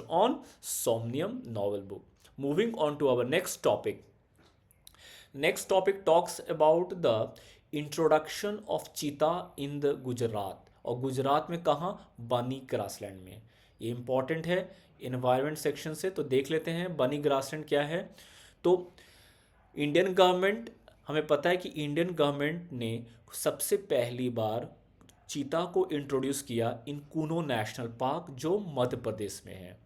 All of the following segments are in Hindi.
on Somnium novel book. Moving on to our next topic. Next topic talks about the introduction of cheetah in the Gujarat. और गुजरात में कहाँ, बनी ग्रासलैंड में. ये इंपॉर्टेंट है इन्वायरमेंट सेक्शन से, तो देख लेते हैं बनी ग्रासलैंड क्या है. तो इंडियन गवर्नमेंट, हमें पता है कि इंडियन गवर्नमेंट ने सबसे पहली बार चीता को इंट्रोड्यूस किया इन कूनो नेशनल पार्क जो मध्य प्रदेश में है.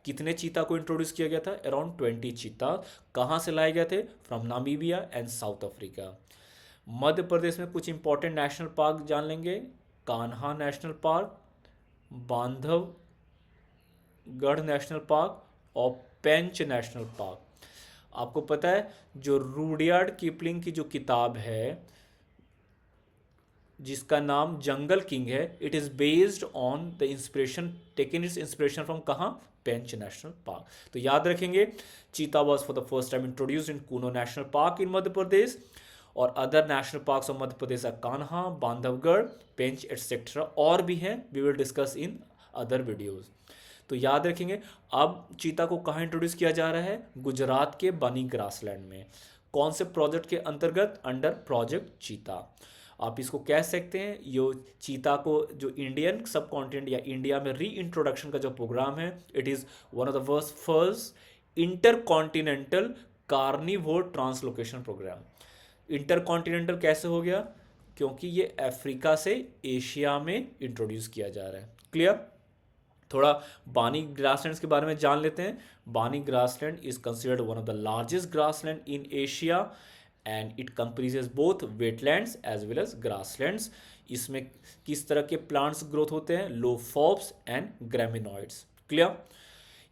कितने चीता को इंट्रोड्यूस किया गया था? अराउंड 20 चीता. कहाँ से लाए गए थे? From Namibia and South Africa. Madhya Pradesh में कुछ इंपॉर्टेंट नेशनल पार्क जान लेंगे. Kanha national park, Bandhavgarh national park और पेंच नेशनल पार्क. आपको पता है जो रूडयार्ड किपलिंग की जो किताब है जिसका नाम जंगल किंग है, it is based on the inspiration, taken its inspiration from कहाँ? Pench national park. तो याद रखेंगे cheetah was for the first time introduced in Kuno national park in Madhya Pradesh, और other national parks of Madhya Pradesh are Kanha, Bandhavgarh, Pench etcetera. और भी हैं, we will discuss in other videos. तो याद रखेंगे. अब चीता को कहाँ इंट्रोड्यूस किया जा रहा है? गुजरात के बनी ग्रासलैंड में. कौन से प्रोजेक्ट के अंतर्गत? अंडर प्रोजेक्ट चीता. आप इसको कह सकते हैं यो चीता को जो इंडियन सब कॉन्टिनेंट या इंडिया में री इंट्रोडक्शन का जो प्रोग्राम है, it is one of the first intercontinental carnivore translocation programme. Intercontinental कैसे हो गया? क्योंकि ये अफ्रीका से एशिया में इंट्रोड्यूस किया जा रहा है. क्लियर? थोड़ा बानी ग्रासलैंड्स के बारे में जान लेते हैं. Banni grassland is considered one of the largest grassland in Asia and it comprises both wetlands as well as grasslands. इसमें किस तरह के प्लांट्स ग्रोथ होते हैं? Low forbs and graminoids. क्लियर?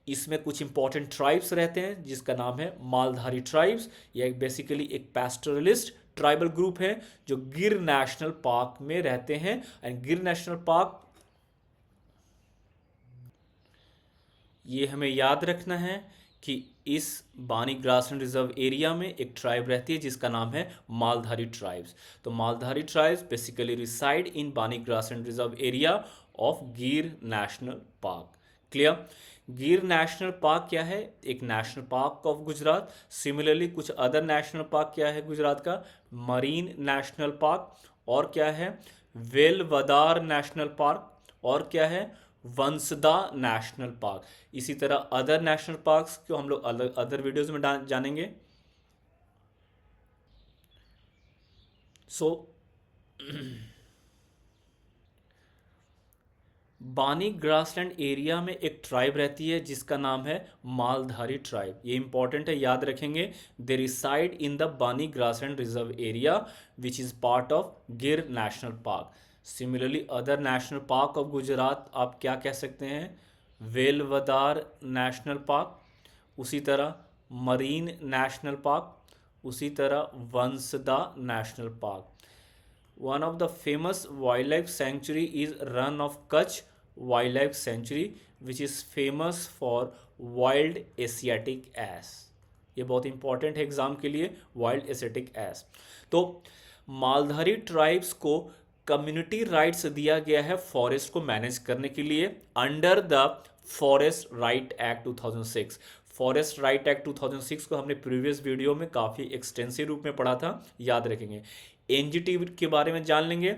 इसमें कुछ इंपॉर्टेंट ट्राइब्स रहते हैं जिसका नाम है मालधारी ट्राइब्स. यह बेसिकली एक पैस्टोरलिस्ट ट्राइबल ग्रुप है जो गिर नेशनल पार्क में रहते हैं. एंड गिर नेशनल पार्क, ये हमें याद रखना है कि इस बानी ग्रासलैंड रिजर्व एरिया में एक ट्राइब रहती है जिसका नाम है मालधारी ट्राइब्स. तो Maldhari tribes basically reside in Banni grassland reserve area of Gir national park. Clear? Gir national park क्या है? एक national park of Gujarat. Similarly कुछ अदर नेशनल पार्क क्या है गुजरात का? Marine national park. और क्या है? Velavadar national park. और क्या है? Vansda national park. इसी तरह अदर नेशनल पार्क्स को हम लोग अदर वीडियोज में जानेंगे. सो बानी ग्रासलैंड एरिया में एक ट्राइब रहती है जिसका नाम है मालधारी ट्राइब. ये इंपॉर्टेंट है, याद रखेंगे. They reside in the Banni grassland reserve area which is part of Gir national park. Similarly other national park of Gujarat आप क्या कह सकते हैं? वेलवदार नेशनल पार्क, उसी तरह मरीन नेशनल पार्क, उसी तरह Vansda national park. One of the famous wild life sanctuary is run of Kutch wild life sanctuary which is famous for wild Asiatic S. ये बहुत इंपॉर्टेंट है एग्जाम के लिए, वाइल्ड एशियाटिक एस. तो मालधारी ट्राइब्स को कम्युनिटी राइट्स दिया गया है फॉरेस्ट को मैनेज करने के लिए under the forest right act 2006. Forest right act 2006 को हमने प्रीवियस वीडियो में काफ़ी एक्सटेंसिव रूप में पढ़ा था, याद रखेंगे. एनजीटी के बारे में जान लेंगे.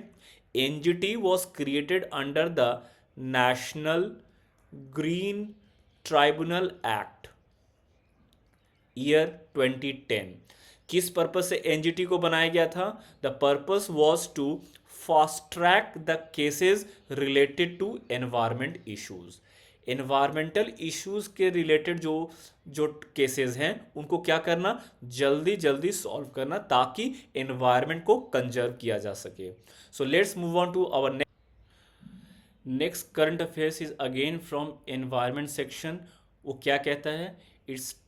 NGT was created under the national green tribunal act year 2010. किस पर्पज से एनजीटी को बनाया गया था? The purpose was to fast track the cases related to environment issues. Environmental issues के रिलेटेड जो जो केसेस हैं उनको क्या करना? जल्दी जल्दी सॉल्व करना ताकि एनवायरमेंट को कंजर्व किया जा सके. So let's move on to our next current affairs is again from environment section. वो क्या कहता है? इट्स